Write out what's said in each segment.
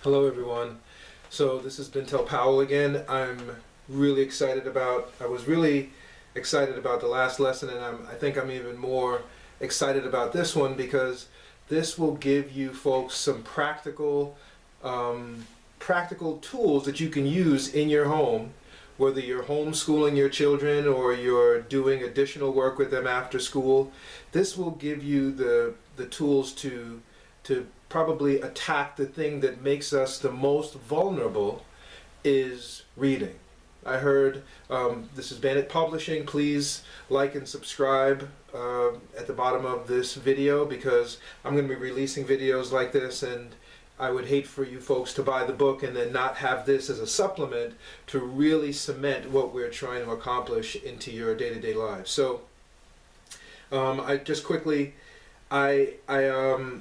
Hello everyone. So this is Bintel Powell again. Really excited I was really excited about the last lesson, and I think I'm even more excited about this one because this will give you folks some practical tools that you can use in your home, whether you're homeschooling your children or you're doing additional work with them after school. This will give you the tools to probably attack the thing that makes us the most vulnerable, is reading. I heard, this is Bandit Publishing. Please like and subscribe at the bottom of this video, because I'm going to be releasing videos like this, and I would hate for you folks to buy the book and then not have this as a supplement to really cement what we're trying to accomplish into your day-to-day lives. So I just quickly, I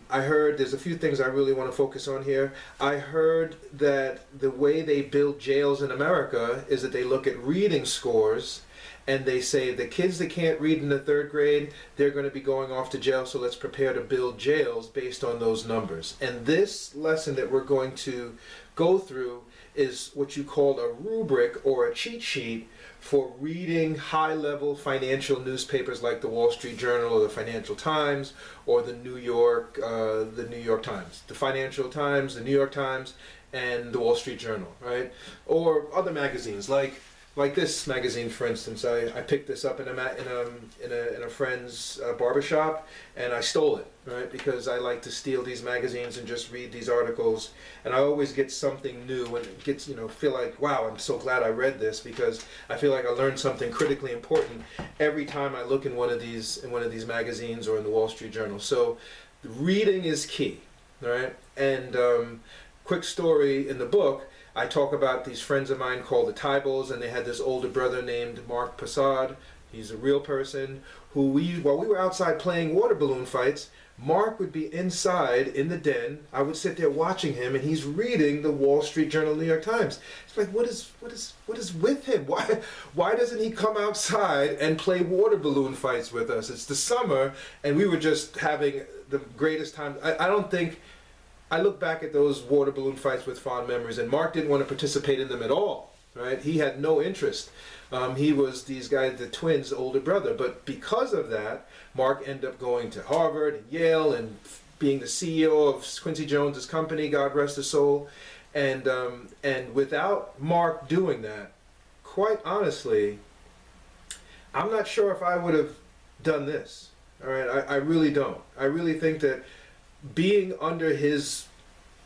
heard there's a few things I really want to focus on here. I heard that the way they build jails in America is that they look at reading scores and they say the kids that can't read in the third grade, they're going to be going off to jail, so let's prepare to build jails based on those numbers. And this lesson that we're going to go through is what you call a rubric or a cheat sheet for reading high-level financial newspapers like the Wall Street Journal or the Financial Times or the New York Times. The Financial Times, the New York Times, and the Wall Street Journal, right? Or other magazines like this magazine, for instance. I picked this up in a friend's barbershop, and I stole it, right? Because I like to steal these magazines and just read these articles, and I always get something new, and it gets, feel like, wow, I'm so glad I read this, because I feel like I learned something critically important every time I look in one of these magazines or in the Wall Street Journal. So reading is key, right? And quick story in the book, I talk about these friends of mine called the Tybals, and they had this older brother named Mark Passad. He's a real person who while we were outside playing water balloon fights, Mark would be inside in the den. I would sit there watching him, and he's reading the Wall Street Journal, New York Times. It's like, what is with him? Why doesn't he come outside and play water balloon fights with us? It's the summer, and we were just having the greatest time. I look back at those water balloon fights with fond memories, and Mark didn't want to participate in them at all, right? He had no interest. He was these guys, the twins' older brother, but because of that, Mark ended up going to Harvard and Yale and being the CEO of Quincy Jones's company, God rest his soul. And without Mark doing that, quite honestly, I'm not sure if I would have done this. All right, I really don't. I really think that being under his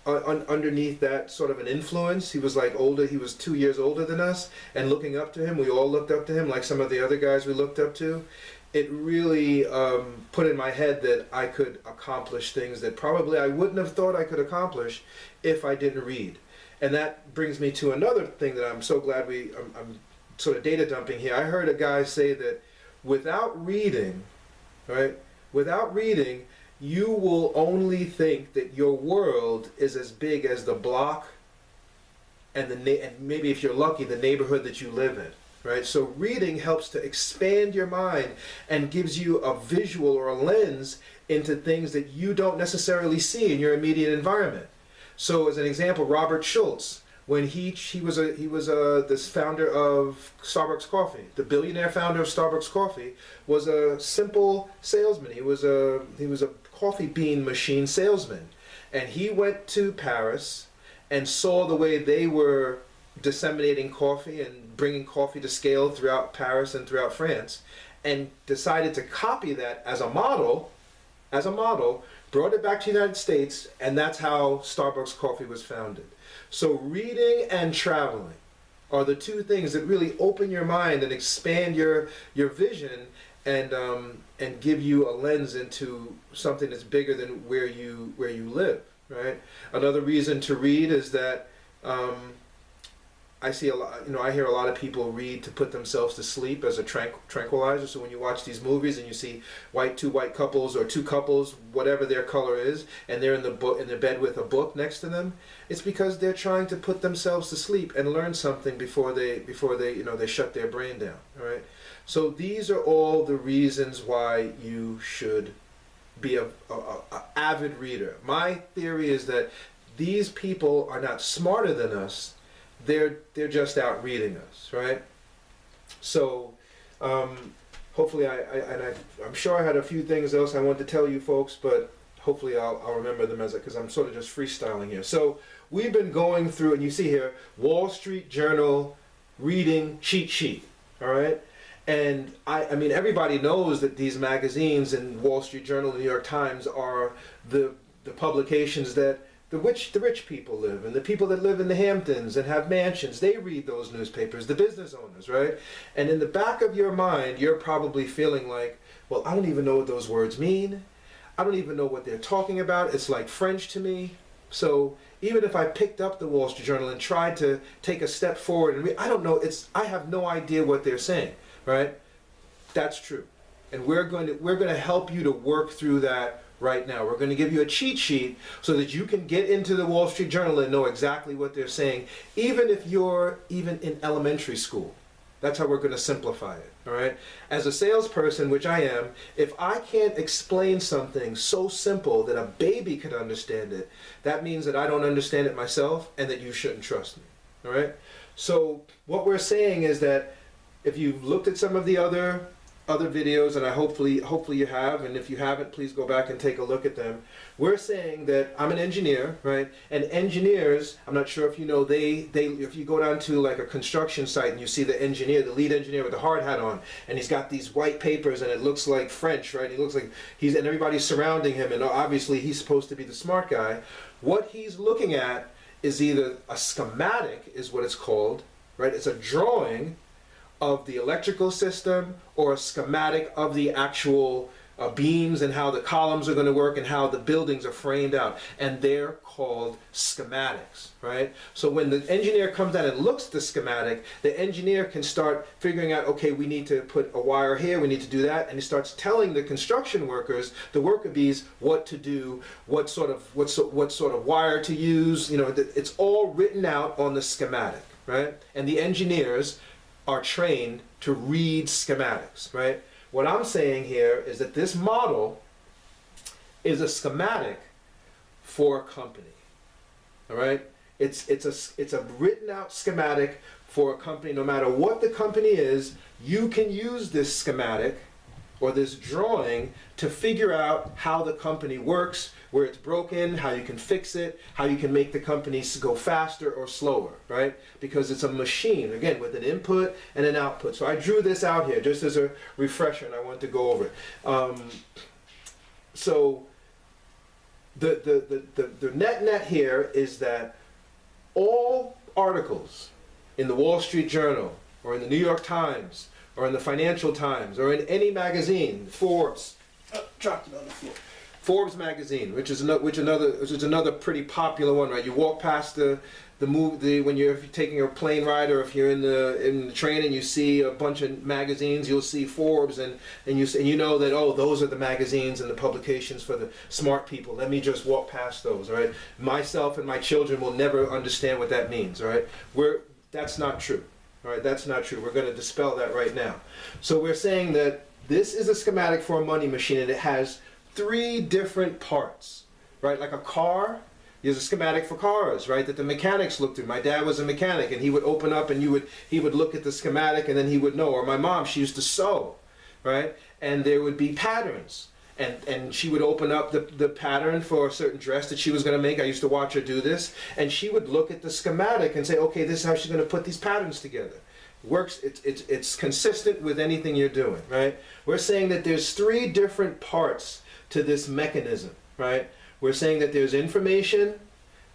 underneath that sort of an influence, he was like older, he was 2 years older than us, and looking up to him, we all looked up to him like some of the other guys we looked up to. It really put in my head that I could accomplish things that probably I wouldn't have thought I could accomplish if I didn't read. And that brings me to another thing that I'm so glad I'm sort of data dumping here. I heard a guy say that without reading, right, without reading, you will only think that your world is as big as the block and and maybe, if you're lucky, the neighborhood that you live in, right? So reading helps to expand your mind and gives you a visual or a lens into things that you don't necessarily see in your immediate environment. So as an example, Robert Schultz, when he was this founder of Starbucks Coffee, the billionaire founder of Starbucks Coffee, was a simple salesman. He was a coffee bean machine salesman, and he went to Paris and saw the way they were disseminating coffee and bringing coffee to scale throughout Paris and throughout France, and decided to copy that as a model, brought it back to the United States, and that's how Starbucks Coffee was founded. So reading and traveling are the two things that really open your mind and expand your vision, and give you a lens into something that's bigger than where you live, right? Another reason to read is that I see a lot, I hear a lot of people read to put themselves to sleep as a tranquilizer. So when you watch these movies and you see two white couples or two couples, whatever their color is, and they're in their bed with a book next to them, it's because they're trying to put themselves to sleep and learn something before they they shut their brain down. All right. So these are all the reasons why you should be a avid reader. My theory is that these people are not smarter than us. They're just out reading us, right? So hopefully I'm sure I had a few things else I wanted to tell you folks, but hopefully I'll remember them because I'm sort of just freestyling here. So we've been going through, and you see here, Wall Street Journal reading cheat sheet, all right? And I mean, everybody knows that these magazines and Wall Street Journal and New York Times are the publications that the rich people live, and the people that live in the Hamptons and have mansions, they read those newspapers, the business owners, right? And in the back of your mind, you're probably feeling like, well, I don't even know what those words mean. I don't even know what they're talking about. It's like French to me. So even if I picked up the Wall Street Journal and tried to take a step forward and read, I don't know, I have no idea what they're saying, right? That's true. And we're going to help you to work through that right now. We're going to give you a cheat sheet so that you can get into the Wall Street Journal and know exactly what they're saying, even if you're even in elementary school. That's how we're going to simplify it, all right? As a salesperson, which I am, if I can't explain something so simple that a baby could understand it, that means that I don't understand it myself and that you shouldn't trust me, all right? So what we're saying is that if you've looked at some of the other videos, and I hopefully you have, and if you haven't, please go back and take a look at them. We're saying that I'm an engineer, right? And engineers, I'm not sure if you know, they if you go down to like a construction site and you see the engineer, the lead engineer with the hard hat on, and he's got these white papers and it looks like French, right? He looks like and everybody's surrounding him, and obviously he's supposed to be the smart guy. What he's looking at is either a schematic, is what it's called, right? It's a drawing of the electrical system or a schematic of the actual beams and how the columns are going to work and how the buildings are framed out. And they're called schematics, right? So when the engineer comes out and looks at the schematic, the engineer can start figuring out, okay, we need to put a wire here, we need to do that, and he starts telling the construction workers, the worker bees, what to do, what sort of wire to use. You know, it's all written out on the schematic, right? And the engineers are trained to read schematics, right? What I'm saying here is that this model is a schematic for a company, all right? It's a written out schematic for a company. No matter what the company is, you can use this schematic or this drawing to figure out how the company works, where it's broken, how you can fix it, how you can make the company go faster or slower, right? Because it's a machine, again, with an input and an output. So I drew this out here just as a refresher, and I want to go over it. So the net here is that all articles in the Wall Street Journal or in the New York Times or in the Financial Times or in any magazine, Forbes, dropped it on the floor. Forbes magazine, which is another pretty popular one, right? You walk past when you're taking a plane ride, or if you're in the train and you see a bunch of magazines, you'll see Forbes, and you know that, oh, those are the magazines and the publications for the smart people. Let me just walk past those, all right? Myself and my children will never understand what that means, all right? That's not true, all right? That's not true. We're going to dispel that right now. So we're saying that this is a schematic for a money machine, and it has 3 different parts, right? Like a car, there's a schematic for cars, right? That the mechanics look through. My dad was a mechanic, and he would open up and he would look at the schematic, and then he would know. Or my mom, she used to sew, right? And there would be patterns, and she would open up the pattern for a certain dress that she was going to make. I used to watch her do this, and she would look at the schematic and say, okay, this is how she's going to put these patterns together. Works, it's consistent with anything you're doing, right? We're saying that there's 3 different parts to this mechanism, right? We're saying that there's information,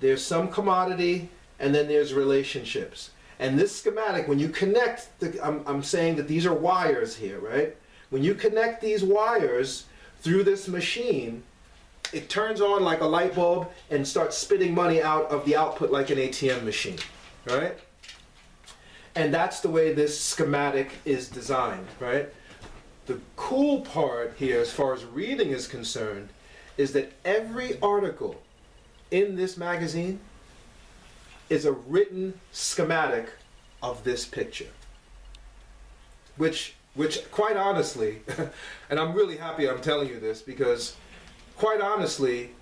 there's some commodity, and then there's relationships. And this schematic, when you connect, I'm saying that these are wires here, right? When you connect these wires through this machine, it turns on like a light bulb and starts spitting money out of the output like an ATM machine, right? And that's the way this schematic is designed, right? The cool part here, as far as reading is concerned, is that every article in this magazine is a written schematic of this picture. Which quite honestly, and I'm really happy I'm telling you this, because quite honestly,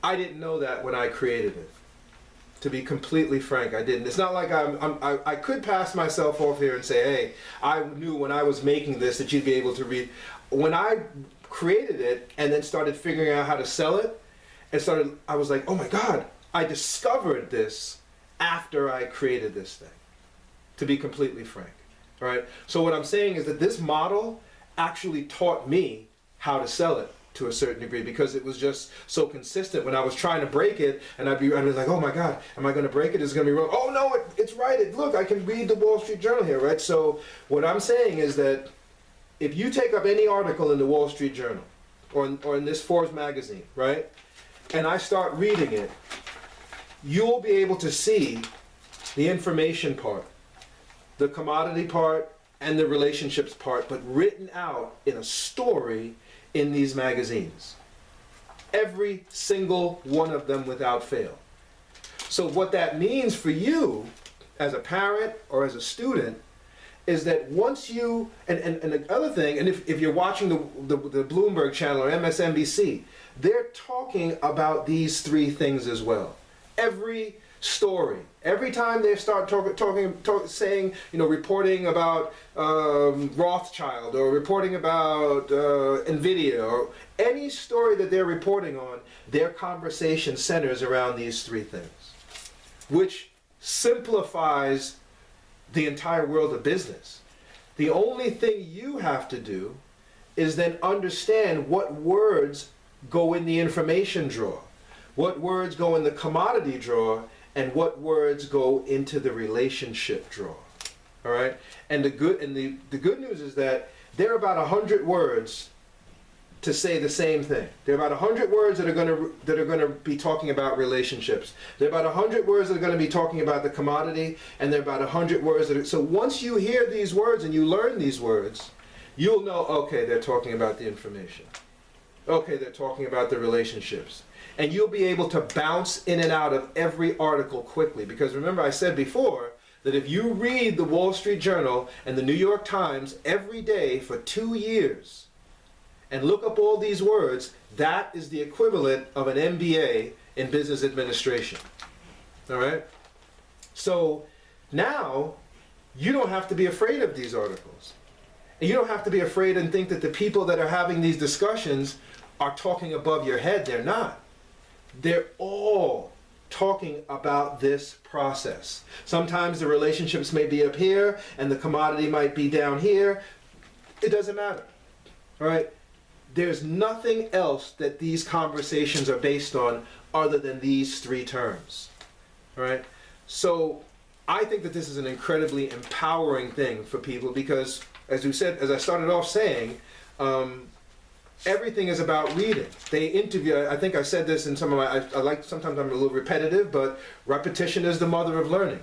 I didn't know that when I created it. To be completely frank, I didn't. It's not like I could pass myself off here and say, hey, I knew when I was making this that you'd be able to read. When I created it and then started figuring out how to sell it, I was like, oh my God, I discovered this after I created this thing, to be completely frank. All right. So what I'm saying is that this model actually taught me how to sell it to a certain degree, because it was just so consistent. When I was trying to break it, and I'd be like, oh my God, am I going to break it? Is it going to be wrong? Oh no, it's right. Look, I can read the Wall Street Journal here, right? So what I'm saying is that if you take up any article in the Wall Street Journal or in this Forbes magazine, right, and I start reading it, you'll be able to see the information part, the commodity part, and the relationships part, but written out in a story in these magazines. Every single one of them without fail. So what that means for you as a parent or as a student is that once you, and the other thing, and if you're watching the Bloomberg channel or MSNBC, they're talking about these three things as well. Every story, every time they start saying, reporting about Rothschild or reporting about Nvidia or any story that they're reporting on, their conversation centers around these three things, which simplifies the entire world of business. The only thing you have to do is then understand what words go in the information drawer, what words go in the commodity drawer, and what words go into the relationship drawer. All right? And the good news is that there are about 100 words to say the same thing. There are about 100 words that are going to be talking about relationships. There are about 100 words that are going to be talking about the commodity, and there are about 100 words that are, so once you hear these words and you learn these words, you'll know, okay, they're talking about the information. Okay, they're talking about the relationships. And you'll be able to bounce in and out of every article quickly. Because remember, I said before that if you read the Wall Street Journal and the New York Times every day for 2 years and look up all these words, that is the equivalent of an MBA in business administration. All right? So now you don't have to be afraid of these articles. And you don't have to be afraid and think that the people that are having these discussions are talking above your head. They're not. They're all talking about this process. Sometimes the relationships may be up here and the commodity might be down here. It doesn't matter. All right? There's nothing else that these conversations are based on other than these three terms. All right? So I think that this is an incredibly empowering thing for people because, as we said, as I started off saying, everything is about reading. They interview, I think I said this in some of my, sometimes I'm a little repetitive, but repetition is the mother of learning.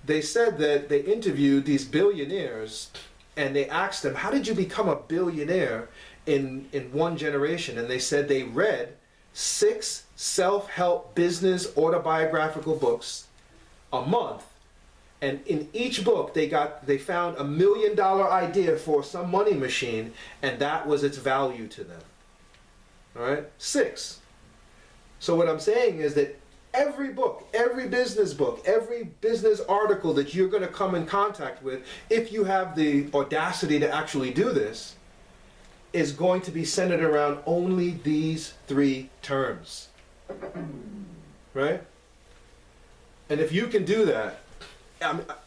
They said that they interviewed these billionaires and they asked them, how did you become a billionaire in one generation? And they said they read 6 self-help business autobiographical books a month. And in each book, they found $1 million idea for some money machine, and that was its value to them. All right, 6. So what I'm saying is that every book, every business book, every business article that you're going to come in contact with, if you have the audacity to actually do this, is going to be centered around only these 3 terms. Right? And if you can do that,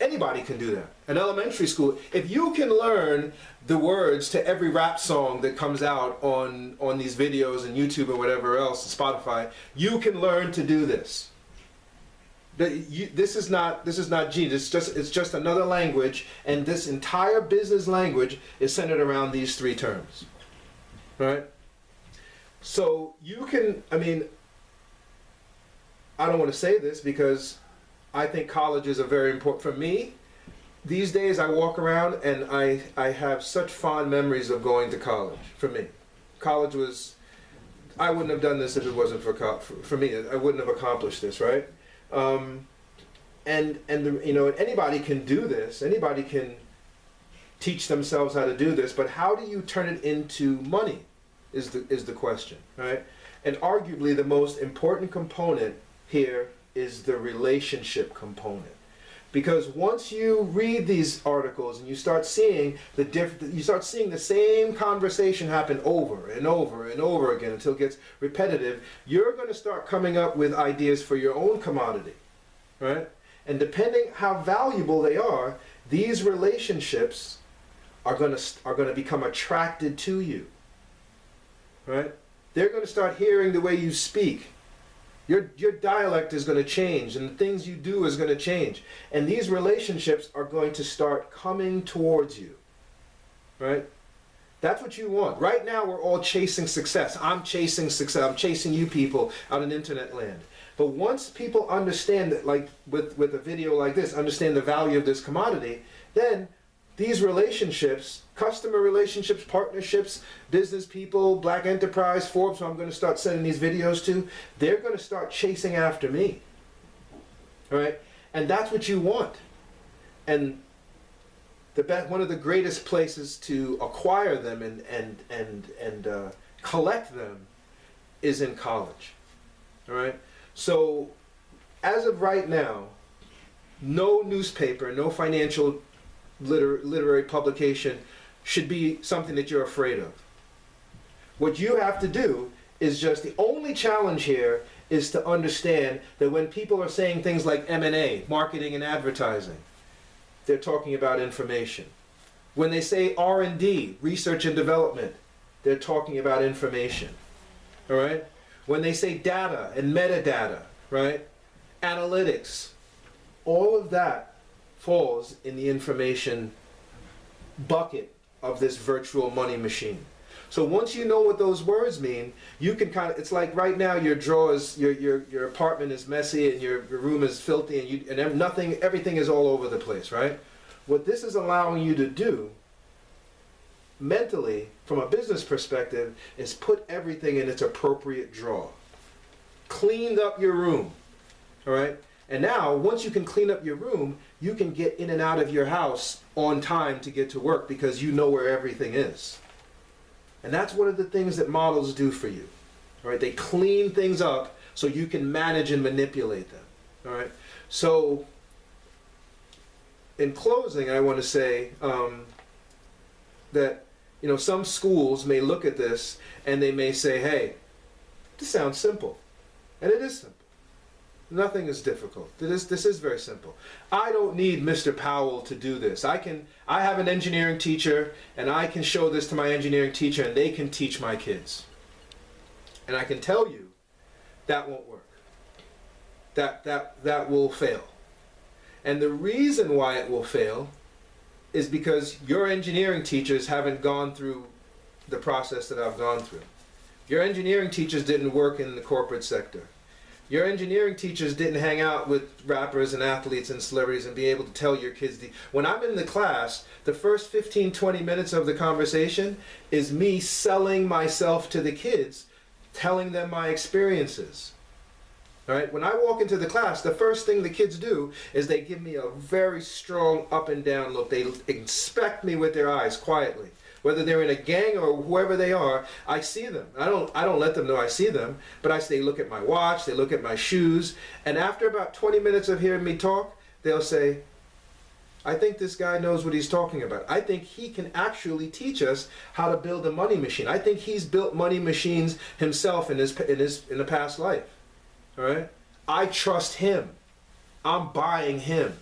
anybody can do that. In elementary school, if you can learn the words to every rap song that comes out on these videos and YouTube or whatever else, Spotify, you can learn to do this. This is not genius. It's just another language, and this entire business language is centered around these 3 terms. Right? So you can, I don't want to say this because I think colleges are very important. For me, these days I walk around and I have such fond memories of going to college. For me, college was, I wouldn't have done this if it wasn't for me. I wouldn't have accomplished this, right? Anybody can do this. Anybody can teach themselves how to do this. But how do you turn it into money? Is the question, right? And arguably the most important component here is the relationship component. Because once you read these articles and you start seeing the same conversation happen over and over and over again until it gets repetitive, you're going to start coming up with ideas for your own commodity, right? And depending how valuable they are, these relationships are going to become attracted to you, right? They're going to start hearing the way you speak. Your dialect is going to change, and the things you do is going to change. And these relationships are going to start coming towards you, right? That's what you want. Right now, we're all chasing success. I'm chasing success. I'm chasing you people out in internet land. But once people understand that, like with a video like this, understand the value of this commodity, then these relationships, customer relationships, partnerships, business people, Black Enterprise, Forbes, who I'm going to start sending these videos to, they're going to start chasing after me. All right? And that's what you want. And one of the greatest places to acquire them and collect them is in college. All right? So as of right now, no newspaper, no financial literary publication should be something that you're afraid of. What you have to do is just, the only challenge here is to understand that when people are saying things like M&A, marketing and advertising, they're talking about information. When they say R&D, research and development, they're talking about information. All right? When they say data and metadata, right? Analytics, all of that falls in the information bucket of this virtual money machine. So once you know what those words mean, you can kind of, it's like right now your drawers, your apartment is messy and your room is filthy and everything is all over the place, right? What this is allowing you to do mentally, from a business perspective, is put everything in its appropriate drawer. Cleaned up your room, all right? And now, once you can clean up your room, you can get in and out of your house on time to get to work because you know where everything is. And that's one of the things that models do for you. All right? They clean things up so you can manage and manipulate them. All right? So, in closing, I want to say that some schools may look at this and they may say, hey, this sounds simple. And it is simple. Nothing is difficult. This is very simple. I don't need Mr. Powell to do this. I have an engineering teacher, and I can show this to my engineering teacher, and they can teach my kids. And I can tell you, that won't work. That will fail. And the reason why it will fail is because your engineering teachers haven't gone through the process that I've gone through. Your engineering teachers didn't work in the corporate sector. Your engineering teachers didn't hang out with rappers and athletes and celebrities and be able to tell your kids. When I'm in the class, the first 15, 20 minutes of the conversation is me selling myself to the kids, telling them my experiences. All right? When I walk into the class, the first thing the kids do is they give me a very strong up and down look. They inspect me with their eyes quietly. Whether they're in a gang or whoever they are, I see them. I don't let them know I see them, but they look at my watch, they look at my shoes, and after about 20 minutes of hearing me talk, they'll say, I think this guy knows what he's talking about. I think he can actually teach us how to build a money machine. I think he's built money machines himself in the past life. All right? I trust him. I'm buying him.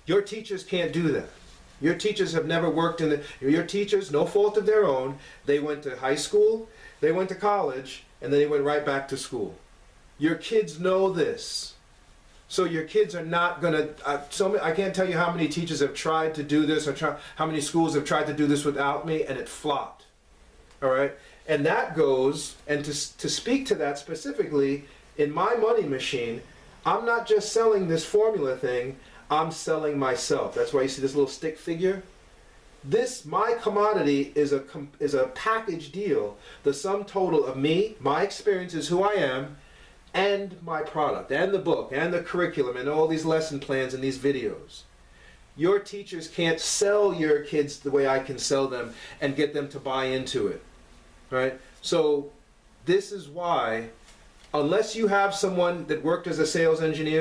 Your teachers can't do that. Your teachers have never worked your teachers, no fault of their own, they went to high school, they went to college, and then they went right back to school. Your kids know this. So your kids are not going to, I can't tell you how many teachers have tried to do this, or how many schools have tried to do this without me, and it flopped. All right? And that goes, and to speak to that specifically, in my money machine, I'm not just selling this formula thing, I'm selling myself. That's why you see this little stick figure. My commodity is a package deal. The sum total of me, my experiences, who I am, and my product, and the book, and the curriculum, and all these lesson plans and these videos. Your teachers can't sell your kids the way I can sell them and get them to buy into it. Right? So this is why unless you have someone that worked as a sales engineer